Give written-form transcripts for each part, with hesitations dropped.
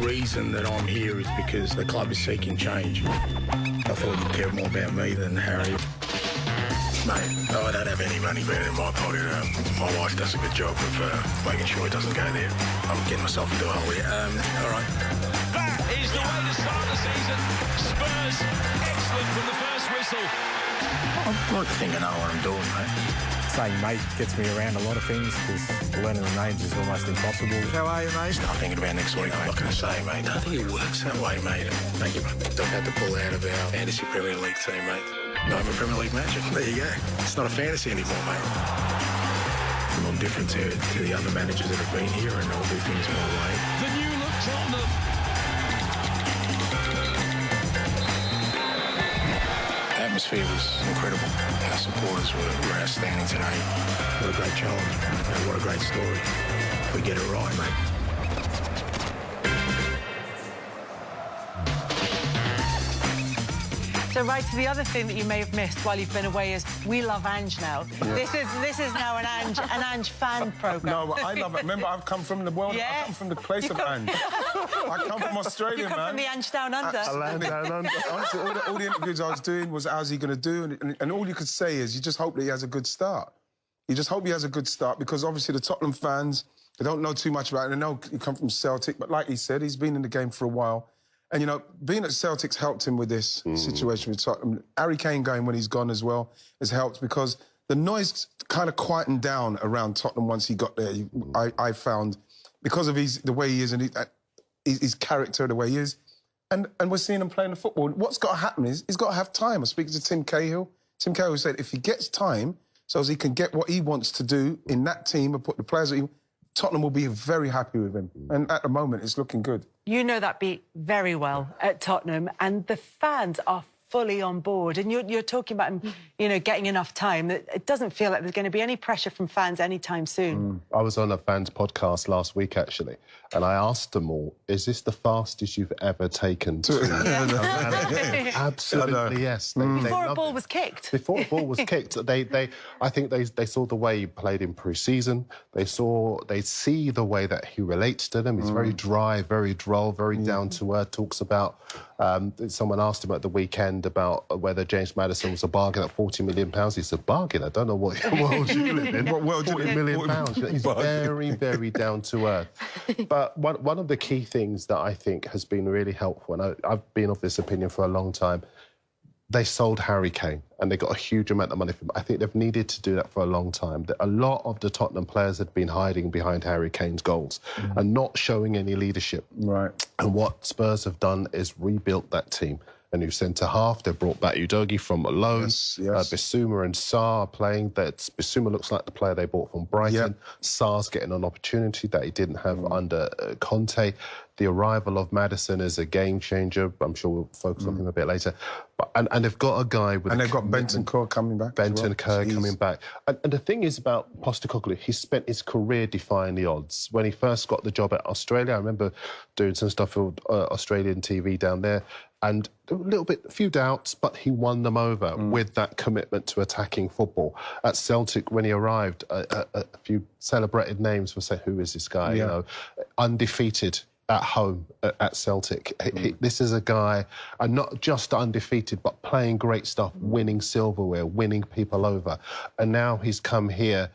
reason that I'm here is because the club is seeking change. I thought you'd care more about me than Harry. Mate, I don't have any money better in my pocket. My wife does a good job of making sure it doesn't go there. I'm getting myself into a hole here. All right. That is the way to start the season. Spurs, excellent from the first whistle. I like to think I know what I'm doing, mate. Saying mate gets me around a lot of things because learning the names is almost impossible. How are you, mate? Start thinking about next week. I'm not going to say, mate. I don't think it works that way, mate. Thank you, mate. I've had to pull out of our fantasy Premier League team, mate. No, I'm a Premier League manager. There you go. It's not a fantasy anymore, mate. I'm different to the other managers that have been here, and I'll do things my way. The new look Tottenham. The atmosphere was incredible. Our supporters were outstanding today. What a great challenge, and what a great story. If we get it right, mate. So right to the other thing that you may have missed while you've been away is we love Ange now. Yeah. This is now an Ange fan programme. No, but I love it. Remember, I've come from the world. Yes. I come from the place of Ange. I come from Australia, man. You come from the Ange down under. Down under. Honestly, all the interviews I was doing was how's he going to do, and all you could say is you just hope that he has a good start. You just hope he has a good start because obviously the Tottenham fans, they don't know too much about it. They know he come from Celtic, but like he said, he's been in the game for a while. And, you know, being at Celtic's helped him with this situation with Tottenham. Harry Kane going when he's gone as well has helped because the noise kind of quietened down around Tottenham once he got there, I found, because of the way he is and his character, the way he is. And we're seeing him playing the football. What's got to happen is he's got to have time. I was speaking to Tim Cahill. Tim Cahill said if he gets time so as he can get what he wants to do in that team and put the players that Tottenham will be very happy with him. And at the moment, it's looking good. You know that beat very well at Tottenham, and the fans are fully on board. And you're talking about him, you know, getting enough time. It doesn't feel like there's going to be any pressure from fans anytime soon. I was on a fans podcast last week, actually, and I asked them all, is this the fastest you've ever taken to Absolutely, yes. Before a ball was kicked. Before a ball was kicked. I think they saw the way he played in pre-season. They see the way that he relates to them. He's very dry, very droll, very down-to-earth, talks about... someone asked him at the weekend about whether James Maddison was a bargain at £40 million. He said, bargain? I don't know what world you live in. What world you live in? £40 million. He's very, very down to earth. But one of the key things that I think has been really helpful, and I've been of this opinion for a long time, they sold Harry Kane and they got a huge amount of money from him. I think they've needed to do that for a long time. A lot of the Tottenham players had been hiding behind Harry Kane's goals and not showing any leadership. Right. And what Spurs have done is rebuilt that team. A new centre-half, they brought back Udogie from loan. Yes. Bissouma and Sarr are playing. Bissouma looks like the player they bought from Brighton. Sarr's getting an opportunity that he didn't have under Conte. The arrival of Maddison is a game changer. I'm sure we'll focus on him a bit later. But, and they've got a guy with... And they've got Bentancur coming back. Bentancur coming back. And the thing is about Postecoglou, he spent his career defying the odds. When he first got the job at Australia, I remember doing some stuff for Australian TV down there, and a few doubts, but he won them over with that commitment to attacking football. At Celtic, when he arrived, a few celebrated names were saying, who is this guy? You know, undefeated at home at Celtic. This is a guy, and not just undefeated, but playing great stuff, winning silverware, winning people over. And now he's come here,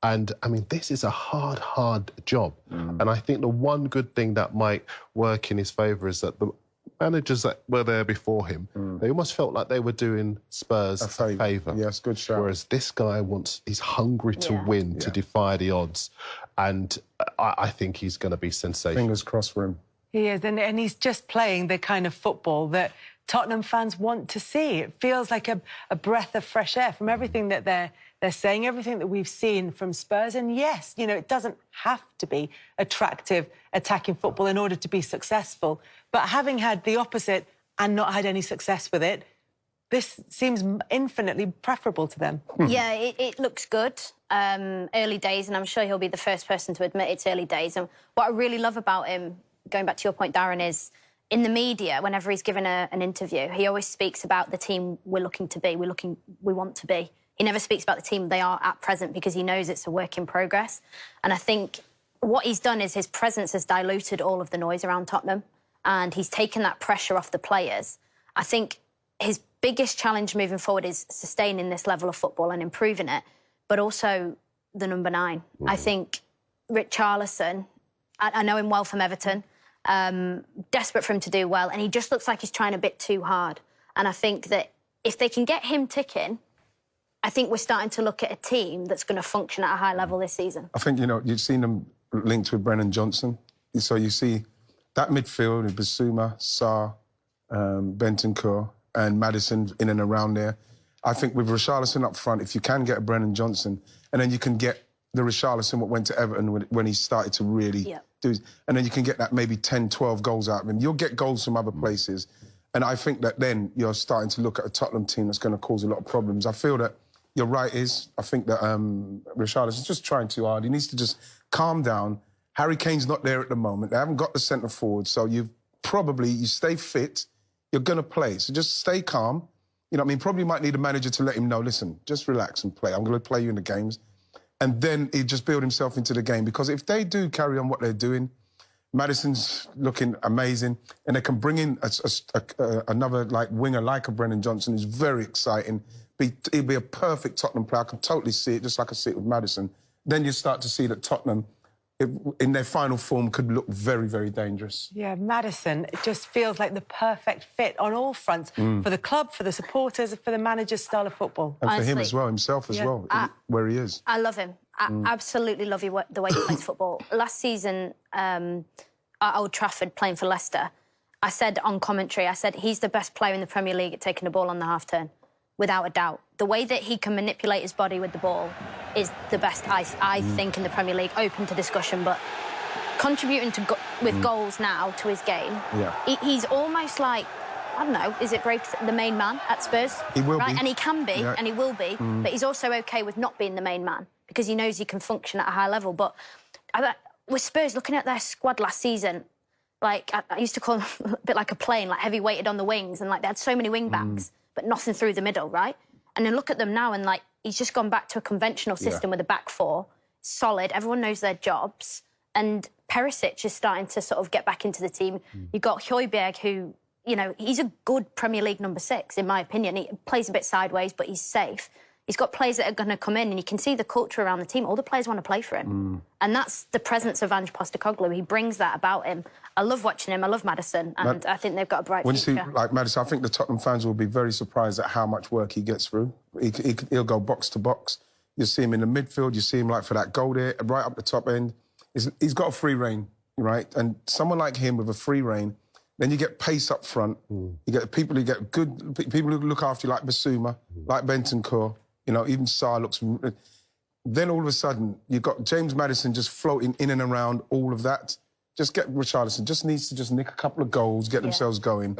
and, I mean, this is a hard job. And I think the one good thing that might work in his favour is that the managers that were there before him, they almost felt like they were doing Spurs a favour. Yes, good shout. Whereas this guy he's hungry to win, to defy the odds. And I think he's going to be sensational. Fingers crossed for him. He is, and he's just playing the kind of football that Tottenham fans want to see. It feels like a breath of fresh air from everything that they're saying, everything that we've seen from Spurs. And yes, you know, it doesn't have to be attractive attacking football in order to be successful. But having had the opposite and not had any success with it, this seems infinitely preferable to them. Yeah, it looks good. Early days, and I'm sure he'll be the first person to admit it's early days. And what I really love about him, going back to your point, Darren, is in the media, whenever he's given an interview, he always speaks about the team we're looking to be, we want to be. He never speaks about the team they are at present because he knows it's a work in progress. And I think what he's done is his presence has diluted all of the noise around Tottenham. and he's taken that pressure off the players. I think his biggest challenge moving forward is sustaining this level of football and improving it, but also the number 9. I think Richarlison, I know him well from Everton, desperate for him to do well, and he just looks like he's trying a bit too hard. And I think that if they can get him ticking, I think we're starting to look at a team that's going to function at a high level this season. I think, you've seen them linked with Brennan Johnson. So you see that midfield with Bissouma, Sarr, Bentancur and Maddison in and around there. I think with Richarlison up front, if you can get a Brennan Johnson, and then you can get the Richarlison what went to Everton when he started to really do, and then you can get that maybe 10, 12 goals out of him. You'll get goals from other places. And I think that then you're starting to look at a Tottenham team that's going to cause a lot of problems. I feel that you're right, I think that Richarlison's just trying too hard. He needs to just calm down. Harry Kane's not there at the moment. They haven't got the centre forward, so you stay fit, you're going to play. So just stay calm. You know what I mean? Probably might need a manager to let him know, listen, just relax and play. I'm going to play you in the games. And then he just build himself into the game. Because if they do carry on what they're doing, Maddison's looking amazing, and they can bring in another winger like a Brennan Johnson who's very exciting. He'd be a perfect Tottenham player. I can totally see it, just like I see it with Maddison. Then you start to see that Tottenham, in their final form, could look very, very dangerous. Yeah, Maddison, it just feels like the perfect fit on all fronts, for the club, for the supporters, for the manager's style of football. And for him as well, himself as well, where he is. I love him. I absolutely love the way he plays football. Last season, at Old Trafford, playing for Leicester, I said on commentary, he's the best player in the Premier League at taking the ball on the half-turn, without a doubt. The way that he can manipulate his body with the ball is the best, I think, in the Premier League. Open to discussion, but contributing with goals now to his game, he's almost like, I don't know, is it great, the main man at Spurs? He will be. And he can be, and he will be, but he's also OK with not being the main man, because he knows he can function at a high level. But with Spurs, looking at their squad last season, like, I used to call them a bit like a plane, like heavy-weighted on the wings, and, like, they had so many wing-backs, but nothing through the middle, right? And then look at them now, and, like, he's just gone back to a conventional system with a back four, solid, everyone knows their jobs, and Perisic is starting to sort of get back into the team. You've got Højbjerg, who, he's a good Premier League number 6, in my opinion. He plays a bit sideways, but he's safe. He's got players that are going to come in, and you can see the culture around the team. All the players want to play for him. And that's the presence of Ange Postecoglou. He brings that about him. I love watching him. I love Maddison, and I think they've got a bright future. When you see, like Maddison, I think the Tottenham fans will be very surprised at how much work he gets through. He'll go box to box. You see him in the midfield. You see him, like, for that goal there, right up the top end. He's got a free rein, right? And someone like him with a free rein, then you get pace up front. You get people who get good, people who look after you, like Bissouma, like Bentancur. Even Sarr looks... Then all of a sudden, you've got James Maddison just floating in and around all of that. Just get Richarlison, just needs to just nick a couple of goals, get themselves going.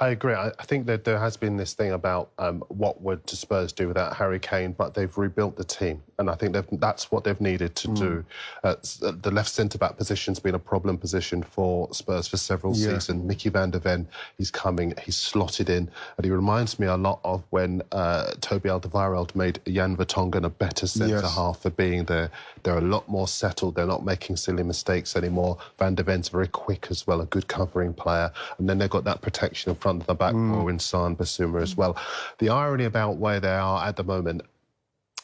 I agree. I think that there has been this thing about what would Spurs do without Harry Kane, but they've rebuilt the team, and I think that's what they've needed to do. The left centre-back position's been a problem position for Spurs for several seasons. Mickey van der Ven, he's coming, he's slotted in, and he reminds me a lot of when Toby Alderweireld made Jan Vertonghen a better centre-half for being there. They're a lot more settled, they're not making silly mistakes anymore. Van der Ven's very quick as well, a good covering player. And then they've got that protection in front of the back row in Sarr and Bissouma as well. The irony about where they are at the moment,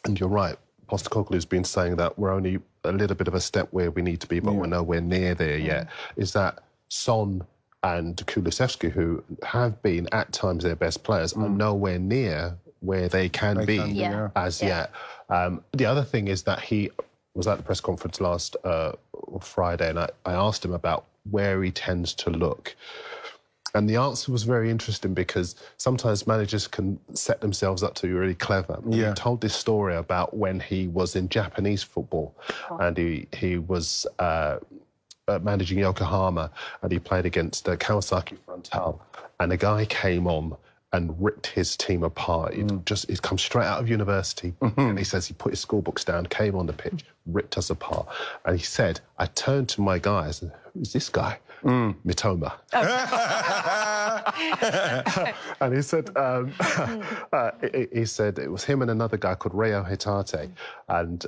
and you're right, Postecoglou's been saying that we're only a little bit of a step where we need to be, but we're nowhere near there yet, is that Son and Kulusevski, who have been at times their best players, are nowhere near where they can be as yet. The other thing is that he was at the press conference last Friday, and I asked him about where he tends to look. And the answer was very interesting, because sometimes managers can set themselves up to be really clever. He told this story about when he was in Japanese football, and he was managing Yokohama, and he played against Kawasaki Frontale, and a guy came on and ripped his team apart. He'd come straight out of university, and he says he put his school books down, came on the pitch, ripped us apart. And he said, I turned to my guys, and who's this guy? Mitoma. And he said, he said it was him and another guy called Rayo Hetate. And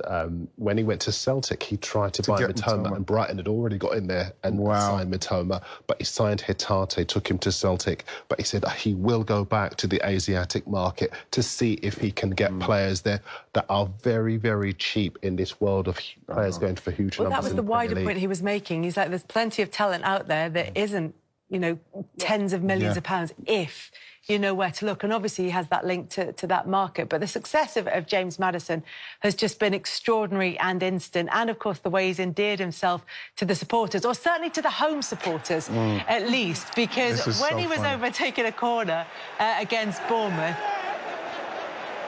when he went to Celtic, he tried to buy Mitoma, and Brighton had already got in there and signed Mitoma, but he signed Hetate, took him to Celtic. But he said he will go back to the Asiatic market to see if he can get players there that are very, very cheap in this world of players going for huge numbers. That was the wider point he was making. He's like, there's plenty of talent out there that isn't, you know, tens of millions of pounds if you know where to look. And obviously he has that link to that market. But the success of James Maddison has just been extraordinary and instant. And, of course, the way he's endeared himself to the supporters, or certainly to the home supporters, at least, because when he was over taking a corner against Bournemouth,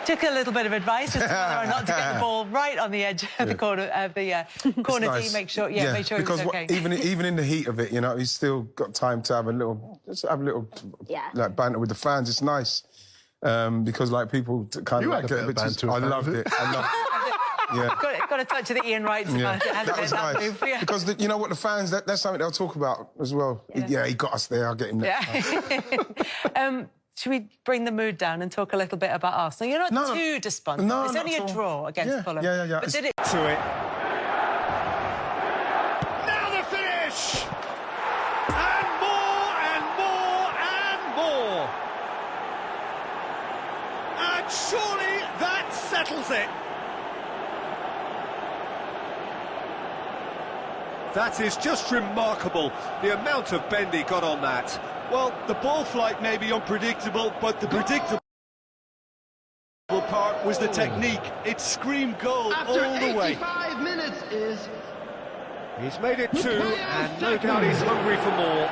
took a little bit of advice as to whether or not to get the ball right on the edge of the corner of the corner nice. Make sure, make sure because he was okay. Even in the heat of it, you know, he's still got time to have a little, like banter with the fans. It's nice because like people kind of like get a bit too. I loved it. Got a touch of the Ian Wrights about it, hasn't it? That nice. move, Because you know what, the fans, that's something they'll talk about as well. Yeah, he got us there. I'll get him there. Should we bring the mood down and talk a little bit about Arsenal? You're not too despondent. No, it's only a draw against Fulham. Yeah. But did it... To it. Now the finish! And more and more and more. And surely that settles it. That is just remarkable, the amount of bend he got on that. Well, the ball flight may be unpredictable, but the predictable part was the technique. It screamed goal all the way. 85 minutes is... He's made it 2, and no doubt he's hungry for more.